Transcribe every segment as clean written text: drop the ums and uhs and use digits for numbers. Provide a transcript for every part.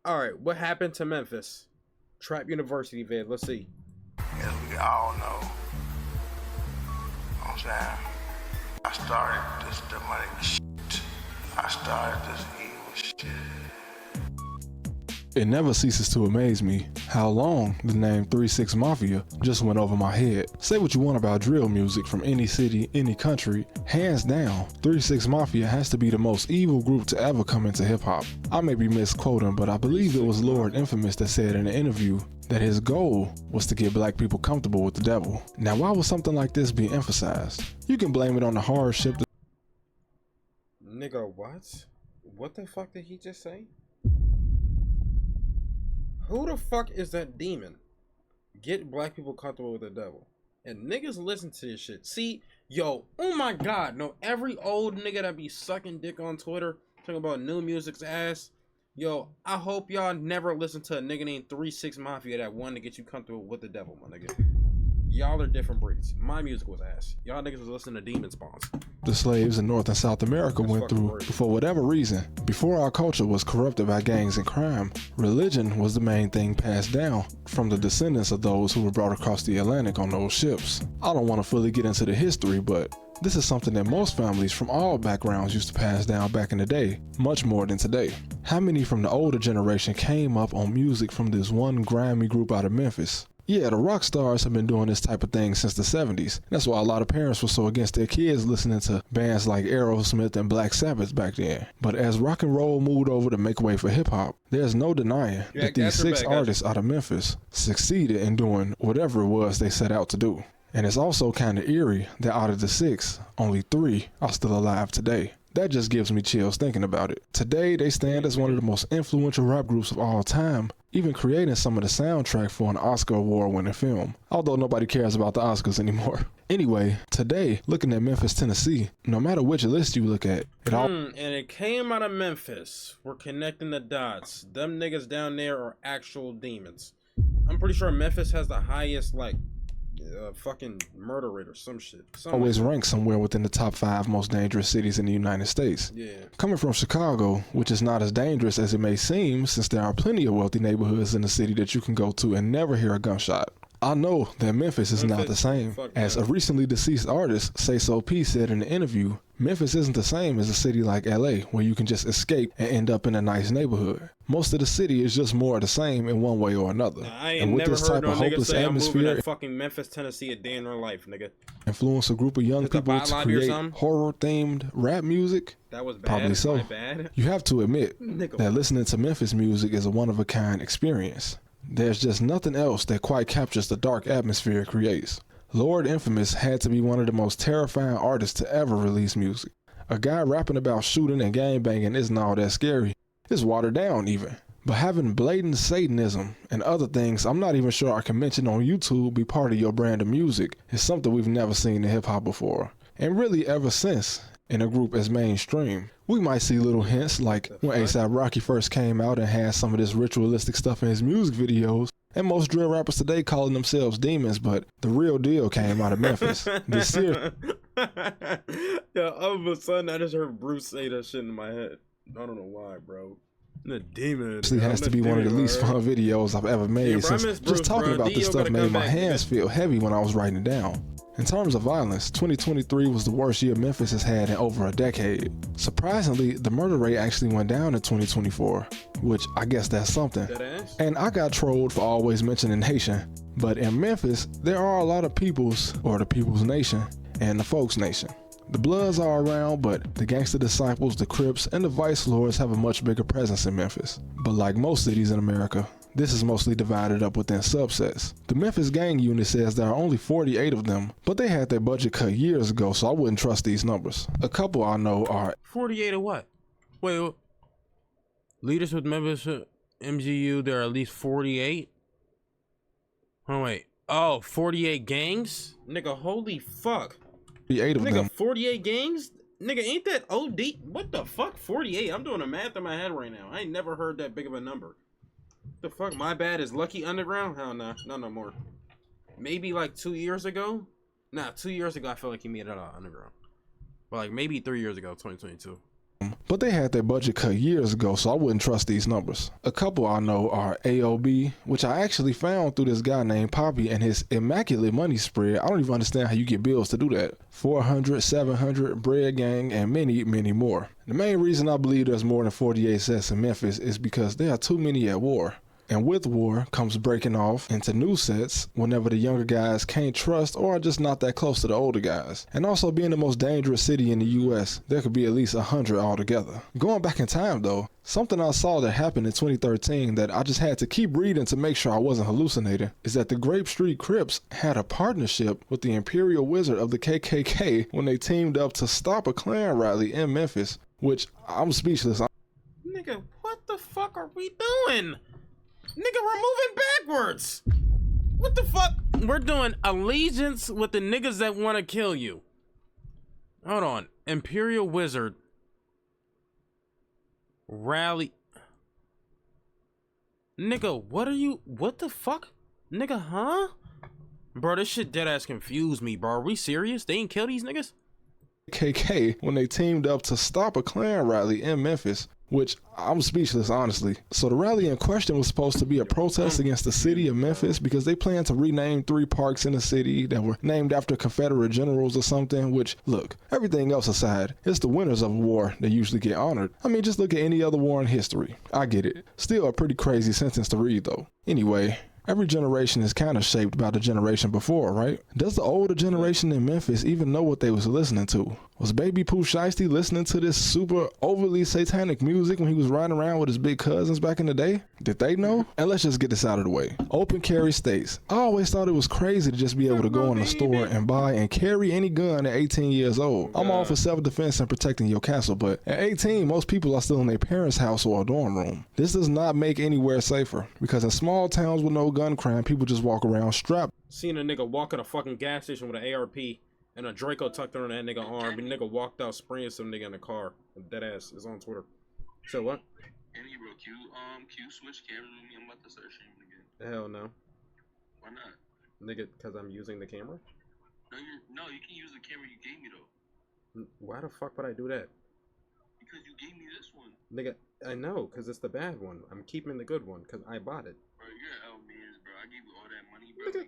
All right, what happened to Memphis? Trap University, vid. Let's see. As we all know, what I'm saying, I started this demonic shit. I started this evil shit. It never ceases to amaze me how long the name 3 6 Mafia just went over my head. Say what you want about drill music from any city, any country, hands down, 3 6 Mafia has to be the most evil group to ever come into hip hop. I may be misquoting, but I believe it was Lord Infamous that said in an interview that his goal was to get black people comfortable with the devil. Now, why would something like this be emphasized? You can blame it on the hardship. Nigga, what? What the fuck did he just say? Who the fuck is that demon? Get black people comfortable with the devil. And niggas listen to this shit. See, yo, oh my god, no, every old nigga that be sucking dick on Twitter, talking about new music's ass, yo, I hope y'all never listen to a nigga named 3 6 Mafia that wanted to get you comfortable with the devil, my nigga. Y'all are different breeds. My music was ass. Y'all niggas was listening to demon spawns. The slaves in North and South America went through, for whatever reason, before our culture was corrupted by gangs and crime, religion was the main thing passed down from the descendants of those who were brought across the Atlantic on those ships. I don't want to fully get into the history, but this is something that most families from all backgrounds used to pass down back in the day, much more than today. How many from the older generation came up on music from this one grimy group out of Memphis? Yeah, the rock stars have been doing this type of thing since the 70s. That's why a lot of parents were so against their kids listening to bands like Aerosmith and Black Sabbath back then. But as rock and roll moved over to make way for hip hop, there's no denying that these 6 artists out of Memphis succeeded in doing whatever it was they set out to do. And it's also kind of eerie that out of the 6, only 3 are still alive today. That just gives me chills thinking about it. Today, they stand as one of the most influential rap groups of all time, even creating some of the soundtrack for an Oscar award-winning film, although nobody cares about the Oscars anymore. Anyway, today, looking at Memphis, Tennessee, no matter which list you look at, it all... And it came out of Memphis. We're connecting the dots. Them niggas down there are actual demons. I'm pretty sure Memphis has the highest, like, fucking murder rate or some shit. Always ranked somewhere within the top 5 most dangerous cities in the United States. Yeah. Coming from Chicago, which is not as dangerous as it may seem, since there are plenty of wealthy neighborhoods in the city that you can go to and never hear a gunshot. I know that Memphis is not the same. As a recently deceased artist, Say So P, said in an interview, Memphis isn't the same as a city like LA, where you can just escape and end up in a nice neighborhood. Most of the city is just more of the same in one way or another. I ain't never heard no nigga say I'm moving to fucking Memphis, Tennessee a day in their life, nigga. Influence a group of young people to create horror-themed rap music? That was bad. Probably so. Bad. You have to admit that listening to Memphis music is a one-of-a-kind experience. There's just nothing else that quite captures the dark atmosphere it creates. Lord Infamous had to be one of the most terrifying artists to ever release music. A guy rapping about shooting and gangbanging isn't all that scary. It's watered down even. But having blatant Satanism and other things I'm not even sure I can mention on YouTube be part of your brand of music is something we've never seen in hip-hop before. And really ever since, in a group as mainstream. We might see little hints like when A$AP Rocky first came out and had some of this ritualistic stuff in his music videos, and most drill rappers today calling themselves demons, but the real deal came out of Memphis. This year. Yeah, all of a sudden I just heard Bruce say that shit in my head. I don't know why, bro. The demon actually has to be one of the least fun videos I've ever made, since just talking about this stuff made my hands feel heavy when I was writing it down. In terms of violence, 2023 was the worst year Memphis has had in over a decade. Surprisingly, the murder rate actually went down in 2024, which I guess that's something. And I got trolled for always mentioning nation, but in Memphis, there are a lot of peoples, or the People's Nation, and the Folks Nation. The Bloods are around, but the Gangster Disciples, the Crips, and the Vice Lords have a much bigger presence in Memphis. But like most cities in America, this is mostly divided up within subsets. The Memphis gang unit says there are only 48 of them, but they had their budget cut years ago, so I wouldn't trust these numbers. A couple I know are 48 of what? Wait, leaders with Memphis MGU, there are at least 48? Oh wait, 48 gangs? Nigga, holy fuck. 48 of them. Nigga, 48 gangs? Nigga, ain't that OD? What the fuck, 48? I'm doing the math in my head right now. I ain't never heard that big of a number. The fuck, my bad, is Lucky underground? Hell nah, no more. Maybe like 2 years ago? Nah, 2 years ago I felt like he made it out underground. But like maybe 3 years ago, 2022. But they had their budget cut years ago, so I wouldn't trust these numbers. A couple I know are AOB, which I actually found through this guy named Poppy and his immaculate money spread. I don't even understand how you get bills to do that. 400, 700, Bread Gang, and many, many more. The main reason I believe there's more than 48 sets in Memphis is because there are too many at war. And with war comes breaking off into new sets whenever the younger guys can't trust or are just not that close to the older guys. And also being the most dangerous city in the US, there could be at least 100 altogether. Going back in time though, something I saw that happened in 2013 that I just had to keep reading to make sure I wasn't hallucinating is that the Grape Street Crips had a partnership with the Imperial Wizard of the KKK when they teamed up to stop a Klan rally in Memphis, which I'm speechless. Nigga, what the fuck are we doing? Nigga, we're moving backwards. What the fuck? We're doing allegiance with the niggas that want to kill you. Hold on. Imperial Wizard. Rally. Nigga, what are you? What the fuck? Nigga, huh? Bro, this shit dead ass confused me, bro. Are we serious? They ain't kill these niggas? KKK when they teamed up to stop a Klan rally in Memphis, which I'm speechless, honestly. So the rally in question was supposed to be a protest against the city of Memphis because they plan to rename 3 parks in the city that were named after Confederate generals or something, which, look, everything else aside, it's the winners of a war that usually get honored. I mean, just look at any other war in history. I get it. Still a pretty crazy sentence to read, though. Anyway, every generation is kind of shaped by the generation before, right? Does the older generation in Memphis even know what they was listening to? Was Baby Pooh Shiesty listening to this super overly satanic music when he was riding around with his big cousins back in the day? Did they know? And let's just get this out of the way. Open carry states. I always thought it was crazy to just be able to go in the store and buy and carry any gun at 18 years old. I'm all for self-defense and protecting your castle, but at 18, most people are still in their parents' house or a dorm room. This does not make anywhere safer because in small towns with no gun crime, people just walk around strapped. Seen a nigga walk at a fucking gas station with an ARP and a Draco tucked under that nigga arm. And nigga walked out spraying some nigga in the car. Dead ass is on Twitter. So what? Any bro, Q switch cameras with me. I'm about to start streaming again. Hell no. Why not? Nigga, because I'm using the camera? No, you can use the camera you gave me though. Why the fuck would I do that? Because you gave me this one. Nigga, I know, because it's the bad one. I'm keeping the good one, because I bought it. Bro, you're an LMans, bro. I gave you all that money, bro.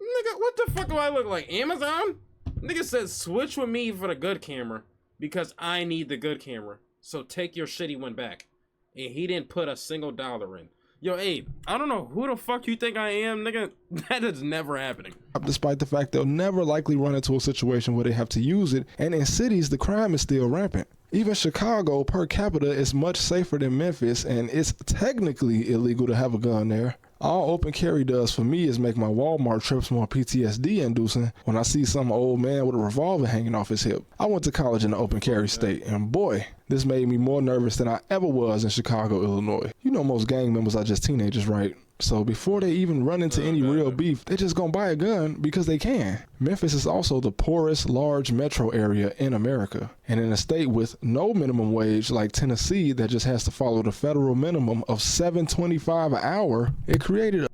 Nigga, what the fuck do I look like? Amazon? Nigga says switch with me for the good camera, because I need the good camera. So take your shitty one back. And he didn't put a single dollar in. Yo, Abe, I don't know who the fuck you think I am, nigga. That is never happening. Despite the fact they'll never likely run into a situation where they have to use it, and in cities, the crime is still rampant. Even Chicago, per capita, is much safer than Memphis, and it's technically illegal to have a gun there. All open carry does for me is make my Walmart trips more PTSD inducing when I see some old man with a revolver hanging off his hip. I went to college in the open carry state, and boy, this made me more nervous than I ever was in Chicago, Illinois. You know most gang members are just teenagers, right? So before they even run into any real beef, they just gonna buy a gun because they can. Memphis is also the poorest large metro area in America. And in a state with no minimum wage like Tennessee that just has to follow the federal minimum of $7.25 an hour, it created a...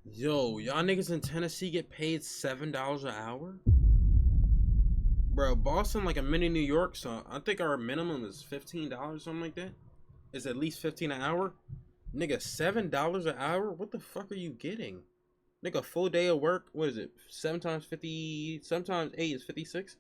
Yo, y'all niggas in Tennessee get paid $7 an hour? Bro, Boston like a mini New York, so I think our minimum is $15, something like that. It's at least $15 an hour. Nigga, $7 an hour? What the fuck are you getting? Nigga, a full day of work, what is it? 7 times 50, sometimes 8 is 56?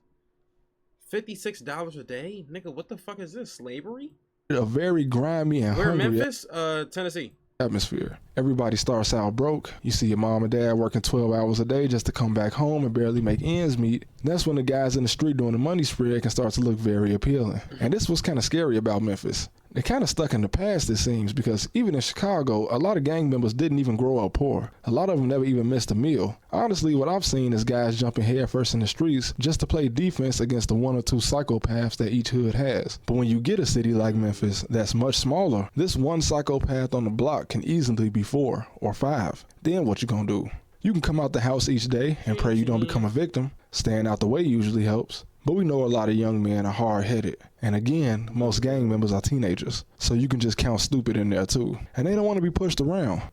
$56 a day? Nigga, what the fuck is this? Slavery? A very grimy and We're in hungry Memphis? Tennessee. Atmosphere. Everybody starts out broke. You see your mom and dad working 12 hours a day just to come back home and barely make ends meet. That's when the guys in the street doing the money spread can start to look very appealing. And this was kind of scary about Memphis. They're kind of stuck in the past, it seems, because even in Chicago, a lot of gang members didn't even grow up poor. A lot of them never even missed a meal. Honestly, what I've seen is guys jumping headfirst in the streets just to play defense against the 1 or 2 psychopaths that each hood has. But when you get a city like Memphis that's much smaller, this one psychopath on the block can easily be 4 or 5. Then what you gonna do? You can come out the house each day and pray you don't become a victim. Staying out the way usually helps. But we know a lot of young men are hard-headed. And again, most gang members are teenagers. So you can just count stupid in there too. And they don't want to be pushed around.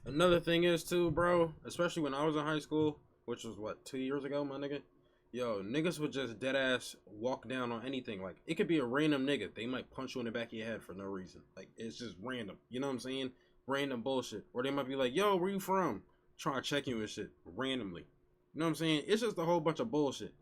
Another thing is too, bro, especially when I was in high school, which was what, 2 years ago, my nigga? Yo, niggas would just dead ass walk down on anything. Like, it could be a random nigga. They might punch you in the back of your head for no reason. Like, it's just random. You know what I'm saying? Random bullshit. Or they might be like, yo, where you from? Trying to check you and shit. Randomly. You know what I'm saying? It's just a whole bunch of bullshit.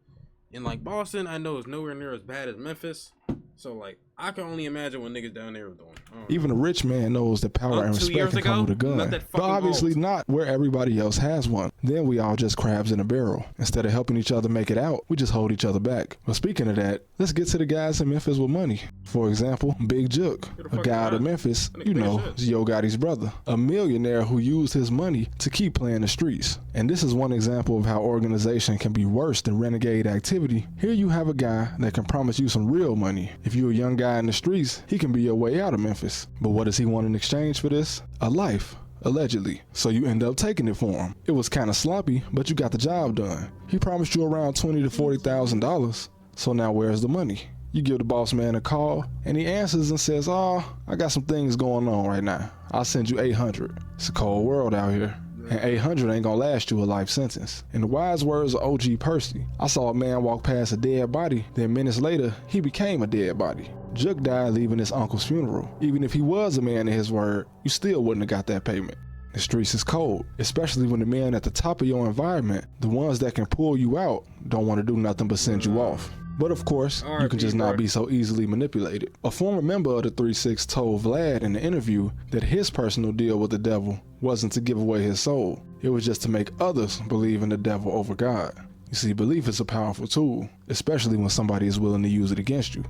And like Boston, I know is nowhere near as bad as Memphis. So like, I can only imagine what niggas down there are doing. Even a rich man knows that power and respect can come with a gun, but obviously not where everybody else has one. Then we all just crabs in a barrel. Instead of helping each other make it out, we just hold each other back. But speaking of that, let's get to the guys in Memphis with money. For example, Big Jook, a guy out of Memphis, you know, Yo Gotti's brother, a millionaire who used his money to keep playing the streets. And this is one example of how organization can be worse than renegade activity. Here you have a guy that can promise you some real money. If you're a young guy in the streets, he can be your way out of Memphis. But what does he want in exchange for this? A life, allegedly. So you end up taking it for him. It was kind of sloppy, but you got the job done. He promised you around $20,000 to $40,000. So now where's the money? You give the boss man a call, and he answers and says, oh, I got some things going on right now. I'll send you 800. It's a cold world out here. And 800 ain't gonna last you a life sentence. In the wise words of OG Percy, I saw a man walk past a dead body, then minutes later, he became a dead body. Jook died leaving his uncle's funeral. Even if he was a man of his word, you still wouldn't have got that payment. The streets is cold, especially when the men at the top of your environment, the ones that can pull you out, don't want to do nothing but send you off. But of course, you can just not be so easily manipulated. A former member of the 3-6 told Vlad in the interview that his personal deal with the devil wasn't to give away his soul. It was just to make others believe in the devil over God. You see, belief is a powerful tool, especially when somebody is willing to use it against you.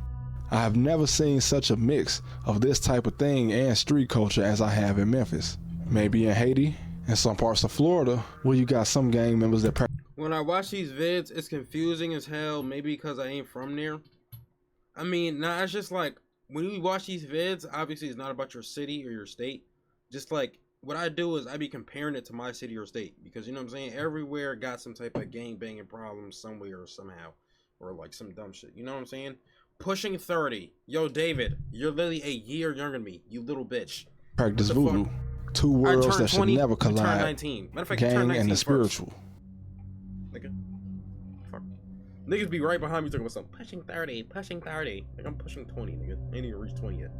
I have never seen such a mix of this type of thing and street culture as I have in Memphis. Maybe in Haiti and some parts of Florida, where you got some gang members that when I watch these vids, it's confusing as hell. Maybe because I ain't from there. I mean, nah, it's just like, when you watch these vids, obviously it's not about your city or your state. Just like, what I do is I be comparing it to my city or state. Because, you know what I'm saying? Everywhere got some type of gang banging problems somewhere or somehow. Or like some dumb shit. You know what I'm saying? Pushing 30. Yo, David, you're literally a year younger than me. You little bitch. Practice voodoo. Two worlds that should never collide. 19. Matter of fact, gang 19 and the spiritual. Nigga. Fuck. Niggas be right behind me talking about something. Pushing 30. Like I'm pushing 20, nigga. I ain't even reached 20 yet.